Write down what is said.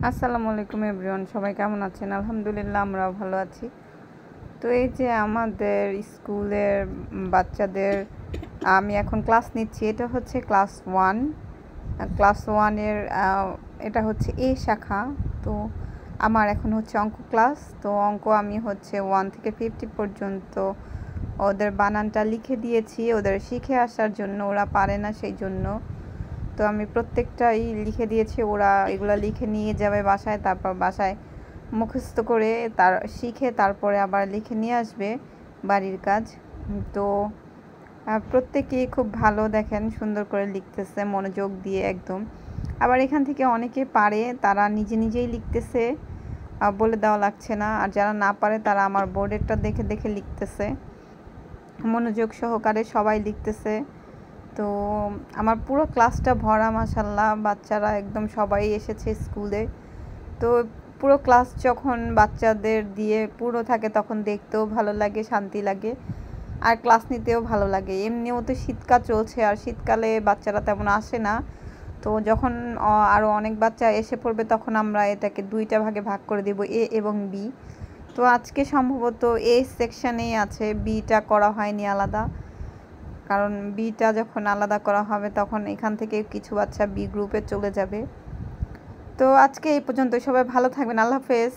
আসসালামু আলাইকুম এভরিওয়ান, সবাই কেমন আছেন? আলহামদুলিল্লাহ, আমরাও ভালো আছি। তো এই যে আমাদের স্কুলের বাচ্চাদের আমি এখন ক্লাস নিচ্ছি। এটা হচ্ছে ক্লাস ওয়ানের এটা হচ্ছে এ শাখা। তো আমার এখন হচ্ছে অঙ্ক ক্লাস। তো অঙ্ক আমি হচ্ছে 1 থেকে 50 পর্যন্ত ওদের বানানটা লিখে দিয়েছি ওদের শিখে আসার জন্য। ওরা পারে না সেই জন্য। তো আমি প্রত্যেকটাই লিখে দিয়েছি, ওরা এগুলো লিখে নিয়ে যাবে বাসায়, তারপর বাসায় মুখস্থ করে শিখে তারপরে আবার লিখে নিয়ে আসবে বাড়ির কাজ। তো প্রত্যেকেই খুব ভালো, দেখেন সুন্দর করে লিখতেছে মনোযোগ দিয়ে একদম। আবার এখান থেকে অনেকে পারে, তারা নিজে নিজেই লিখতেছে, বলে দেওয়া লাগছে না। আর যারা না পারে তারা আমার বোর্ডেরটা দেখে দেখে লিখতেছে, মনোযোগ সহকারে সবাই লিখতেছে। তো আমার পুরো ক্লাসটা ভরা, মাশাআল্লাহ, বাচ্চারা একদম সবাই এসেছে স্কুলে। তো পুরো ক্লাস যখন বাচ্চাদের দিয়ে পুরো থাকে তখন দেখতেও ভালো লাগে, শান্তি লাগে, আর ক্লাস নিতেও ভালো লাগে। এমনিও তো শীতকাল চলছে, আর শীতকালে বাচ্চারা তেমন আসে না। তো যখন আরও অনেক বাচ্চা এসে পড়বে তখন আমরা এটাকে দুইটা ভাগে ভাগ করে দেব, এ এবং বি। তো আজকে সম্ভবত এ সেকশানেই আছে, বিটা করা হয়নি আলাদা, কারণ বিটা যখন আলাদা করা হবে তখন এখান থেকে কিছু বাচ্চা বি গ্রুপে চলে যাবে। তো আজকে এই পর্যন্ত, সবাই ভালো থাকবেন, আল্লাহ হাফেজ।